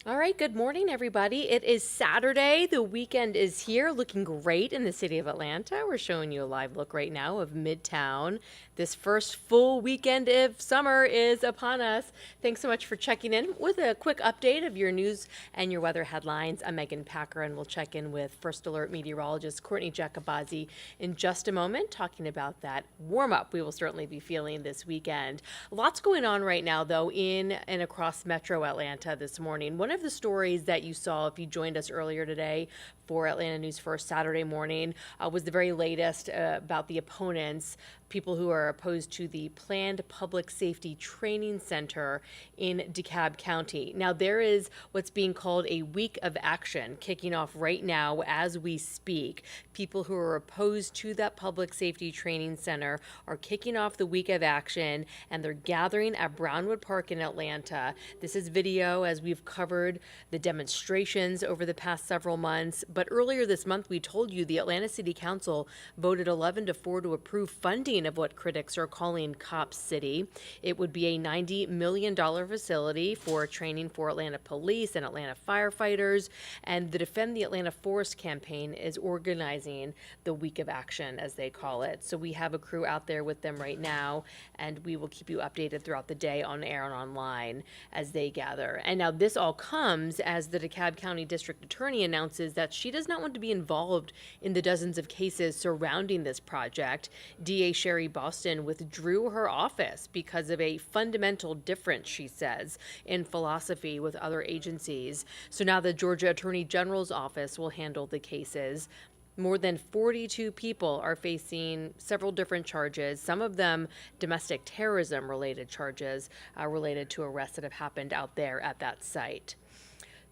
All right, good morning, everybody. It is Saturday. The weekend is here, looking great in the city of Atlanta. We're showing you a live look right now of Midtown. This first full weekend of summer is upon us. Thanks so much for checking in with a quick update of your news and your weather headlines. I'm Megan Packer, and we'll check in with First Alert meteorologist Courtney Jacobazi in just a moment, talking about that warm up we will certainly be feeling this weekend. Lots going on right now, though, in and across metro Atlanta this morning. One of the stories that you saw if you joined us earlier today for Atlanta News First Saturday morning was the very latest about the opponents, people who are opposed to the planned public safety training center in DeKalb County. Now, there is what's being called a week of action kicking off right now as we speak. People who are opposed to that public safety training center are kicking off the week of action, and they're gathering at Brownwood Park in Atlanta. This is video as we've covered the demonstrations over the past several months. But earlier this month, we told you the Atlanta City Council voted 11-4 to approve funding of what critics are calling Cop City. It would be a $90 million facility for training for Atlanta police and Atlanta firefighters. And the Defend the Atlanta Forest campaign is organizing the week of action, as they call it. So we have a crew out there with them right now, and we will keep you updated throughout the day on air and online as they gather. And now this all comes as the DeKalb County District Attorney announces that she does not want to be involved in the dozens of cases surrounding this project. DA Sherry Boston withdrew her office because of a fundamental difference, she says, in philosophy with other agencies. So now the Georgia Attorney General's office will handle the cases. More than 42 people are facing several different charges, some of them domestic terrorism related charges related to arrests that have happened out there at that site.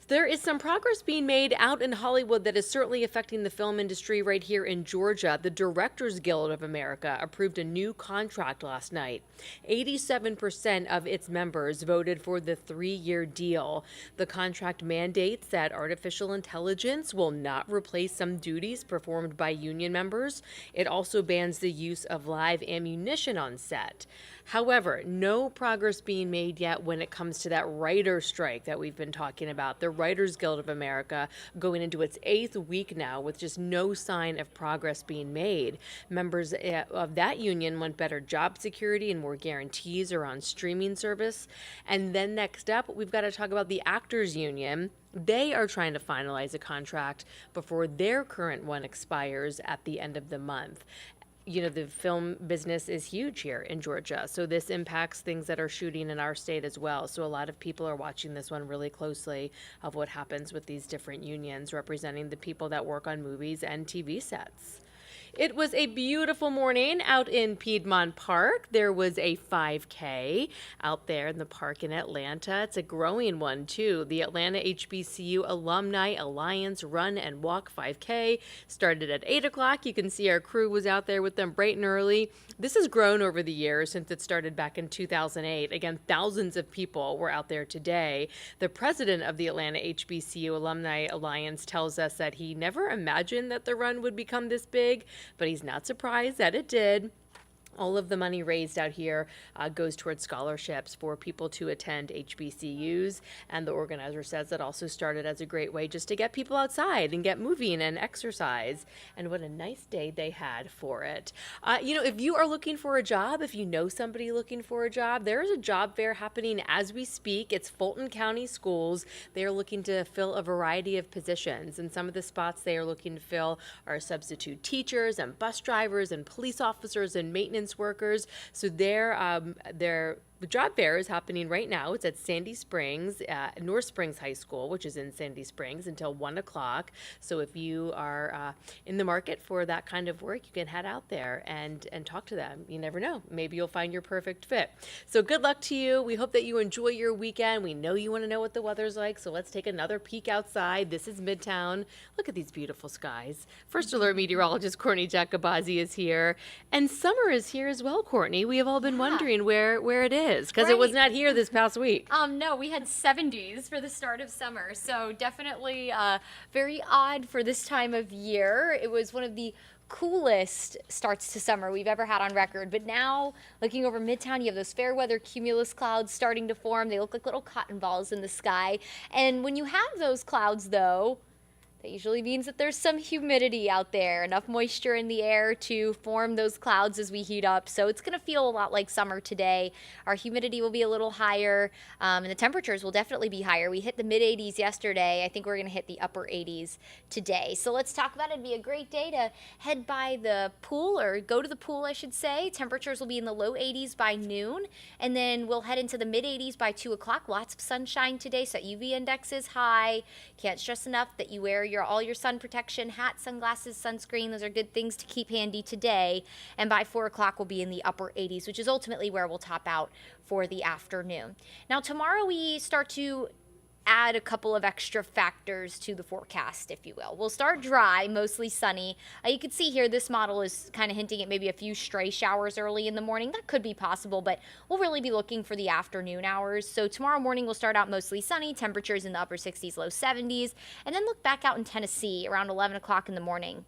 There is some progress being made out in Hollywood that is certainly affecting the film industry right here in Georgia. The Directors Guild of America approved a new contract last night. 87% of its members voted for the 3-year deal. The contract mandates that artificial intelligence will not replace some duties performed by union members. It also bans the use of live ammunition on set. However, no progress being made yet when it comes to that writer's strike that we've been talking about. The Writers Guild of America going into its 8th week now with just no sign of progress being made. Members of that union want better job security and more guarantees around streaming service. And then next up, we've got to talk about the Actors Union. They are trying to finalize a contract before their current one expires at the end of the month. You know, the film business is huge here in Georgia, so this impacts things that are shooting in our state as well. So a lot of people are watching this one really closely of what happens with these different unions representing the people that work on movies and TV sets. It was a beautiful morning out in Piedmont Park. There was a 5K out there in the park in Atlanta. It's a growing one, too. The Atlanta HBCU Alumni Alliance Run and Walk 5K started at 8 o'clock. You can see our crew was out there with them bright and early. This has grown over the years since it started back in 2008. Again, thousands of people were out there today. The president of the Atlanta HBCU Alumni Alliance tells us that he never imagined that the run would become this big, but he's not surprised that it did. All of the money raised out here goes towards scholarships for people to attend HBCUs. And the organizer says that also started as a great way just to get people outside and get moving and exercise. And what a nice day they had for it. If you are looking for a job, if you know somebody looking for a job, there is a job fair happening as we speak. It's Fulton County Schools. They are looking to fill a variety of positions. And some of the spots they are looking to fill are substitute teachers and bus drivers and police officers and maintenance workers. So the job fair is happening right now. It's at Sandy Springs, North Springs High School, which is in Sandy Springs, until 1 o'clock. So if you are in the market for that kind of work, you can head out there and talk to them. You never know. Maybe you'll find your perfect fit. So good luck to you. We hope that you enjoy your weekend. We know you want to know what the weather's like, so let's take another peek outside. This is Midtown. Look at these beautiful skies. First Alert meteorologist Courtney Jacobazi is here. And summer is here as well, Courtney. We have all been wondering where it is. Because it was not here this past week. No, we had 70s for the start of summer, so definitely very odd for this time of year. It was one of the coolest starts to summer we've ever had on record. But now, looking over Midtown, you have those fair weather cumulus clouds starting to form. They look like little cotton balls in the sky. And when you have those clouds, though, that usually means that there's some humidity out there, enough moisture in the air to form those clouds as we heat up. So it's going to feel a lot like summer today. Our humidity will be a little higher, and the temperatures will definitely be higher. We hit the mid 80s yesterday. I think we're going to hit the upper 80s today. So let's talk about it. It'd be a great day to head by the pool, or go to the pool, I should say. Temperatures will be in the low 80s by noon, and then we'll head into the mid 80s by 2 o'clock. Lots of sunshine today, so UV index is high. Can't stress enough that you wear all your sun protection, hat, sunglasses, sunscreen. Those are good things to keep handy today. And by 4 o'clock, we'll be in the upper 80s, which is ultimately where we'll top out for the afternoon. Now, tomorrow we start to add a couple of extra factors to the forecast, if you will. We'll start dry, mostly sunny. You can see here this model is kind of hinting at maybe a few stray showers early in the morning. That could be possible, but we'll really be looking for the afternoon hours. So tomorrow morning we'll start out mostly sunny, temperatures in the upper 60s, low 70s, and then look back out in Tennessee around 11 o'clock in the morning.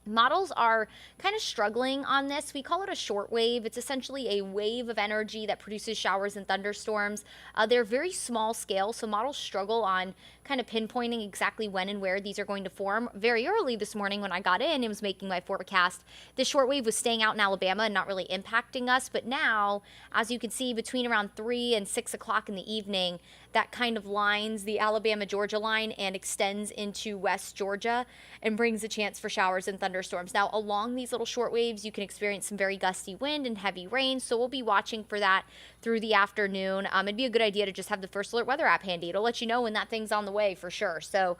Models are kind of struggling on this. We call it a short wave. It's essentially a wave of energy that produces showers and thunderstorms. They're very small scale, so models struggle on kind of pinpointing exactly when and where these are going to form. Very early this morning when I got in and was making my forecast, the short wave was staying out in Alabama and not really impacting us. But now, as you can see, between around 3 and 6 o'clock in the evening, that kind of lines the Alabama-Georgia line and extends into West Georgia and brings a chance for showers and thunderstorms. Now, along these little short waves, you can experience some very gusty wind and heavy rain, so we'll be watching for that through the afternoon. It'd be a good idea to just have the First Alert Weather app handy. It'll let you know when that thing's on the way for sure. So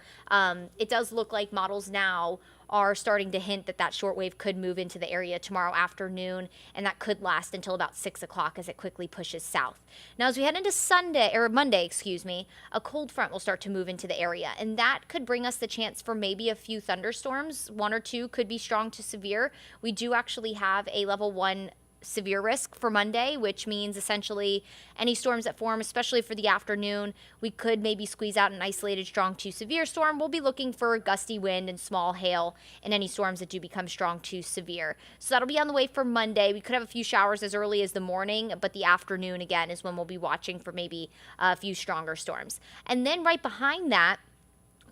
it does look like models now are starting to hint that that shortwave could move into the area tomorrow afternoon, and that could last until about 6 o'clock as it quickly pushes south. Now, as we head into Monday, a cold front will start to move into the area, and that could bring us the chance for maybe a few thunderstorms. 1 or 2 could be strong to severe. We do actually have a level 1 severe risk for Monday, which means essentially any storms that form, especially for the afternoon, we could maybe squeeze out an isolated strong to severe storm. We'll be looking for gusty wind and small hail in any storms that do become strong to severe. So that'll be on the way for Monday. We could have a few showers as early as the morning, but the afternoon again is when we'll be watching for maybe a few stronger storms. And then right behind that,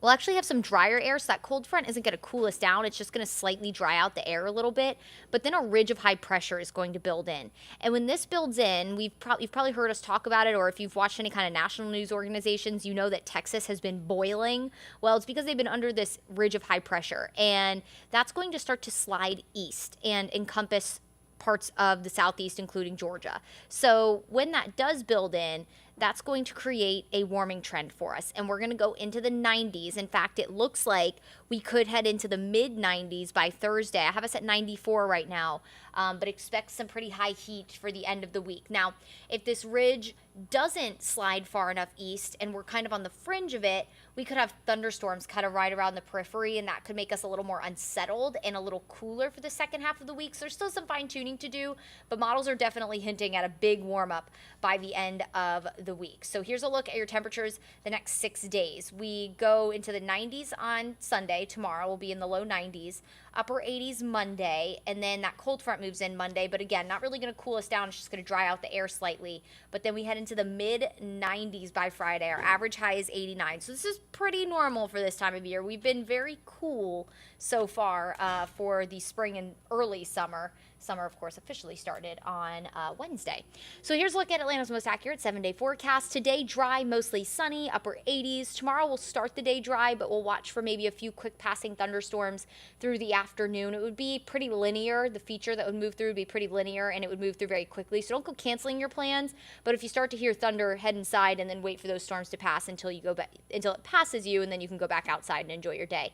we'll actually have some drier air, so that cold front isn't going to cool us down. It's just going to slightly dry out the air a little bit. But then a ridge of high pressure is going to build in. And when this builds in, you've probably heard us talk about it, or if you've watched any kind of national news organizations, you know that Texas has been boiling. Well, it's because they've been under this ridge of high pressure. And that's going to start to slide east and encompass parts of the southeast, including Georgia. So when that does build in, that's going to create a warming trend for us. And we're going to go into the 90s. In fact, it looks like we could head into the mid 90s by Thursday. I have us at 94 right now, but expect some pretty high heat for the end of the week. Now, if this ridge doesn't slide far enough east and we're kind of on the fringe of it, we could have thunderstorms kind of right around the periphery, and that could make us a little more unsettled and a little cooler for the second half of the week. So there's still some fine tuning to do, but models are definitely hinting at a big warm up by the end of the week. So here's a look at your temperatures the next 6 days. We go into the 90s on Sunday. Tomorrow we'll be in the low 90s, upper 80s Monday, and then that cold front moves in Monday, but again, not really going to cool us down. It's just going to dry out the air slightly. But then we head into the mid 90s by Friday. Our average high is 89. So this is pretty normal for this time of year. We've been very cool so far for the spring and early summer. Summer, of course, officially started on Wednesday. So here's a look at Atlanta's most accurate 7-day forecast. Today, dry, mostly sunny, upper 80s. Tomorrow, we'll start the day dry, but we'll watch for maybe a few quick passing thunderstorms through the afternoon. It would be pretty linear. The feature that would move through would be pretty linear, and it would move through very quickly. So don't go canceling your plans, but if you start to hear thunder, head inside and then wait for those storms to pass until it passes you, and then you can go back outside and enjoy your day.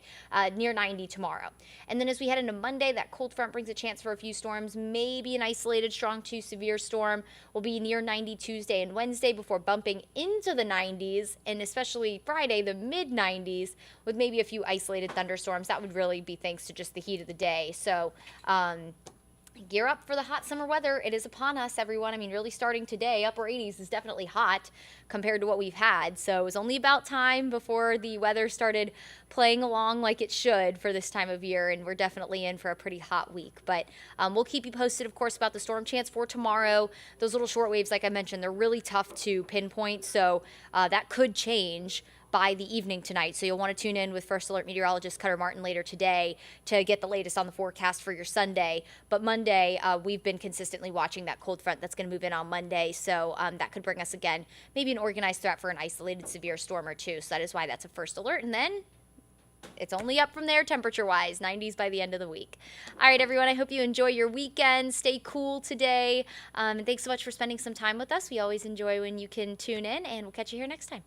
Near 90 tomorrow. And then as we head into Monday, that cold front brings a chance for a few storms. Maybe an isolated strong to severe storm. Will be near 90 Tuesday and Wednesday before bumping into the 90s, and especially Friday, the mid 90s, with maybe a few isolated thunderstorms. That would really be thanks to just the heat of the day. So gear up for the hot summer weather. It is upon us, everyone. I mean, really starting today, upper 80s is definitely hot compared to what we've had. So it was only about time before the weather started playing along like it should for this time of year, and we're definitely in for a pretty hot week. But we'll keep you posted, of course, about the storm chance for tomorrow. Those little short waves, like I mentioned, they're really tough to pinpoint, so that could change by the evening tonight. So you'll want to tune in with First Alert meteorologist Cutter Martin later today to get the latest on the forecast for your Sunday. But Monday, we've been consistently watching that cold front that's going to move in on Monday. So that could bring us, again, maybe an organized threat for an isolated severe storm or two. So that is why that's a first alert. And then it's only up from there temperature-wise, 90s by the end of the week. All right, everyone, I hope you enjoy your weekend. Stay cool today. And thanks so much for spending some time with us. We always enjoy when you can tune in, and we'll catch you here next time.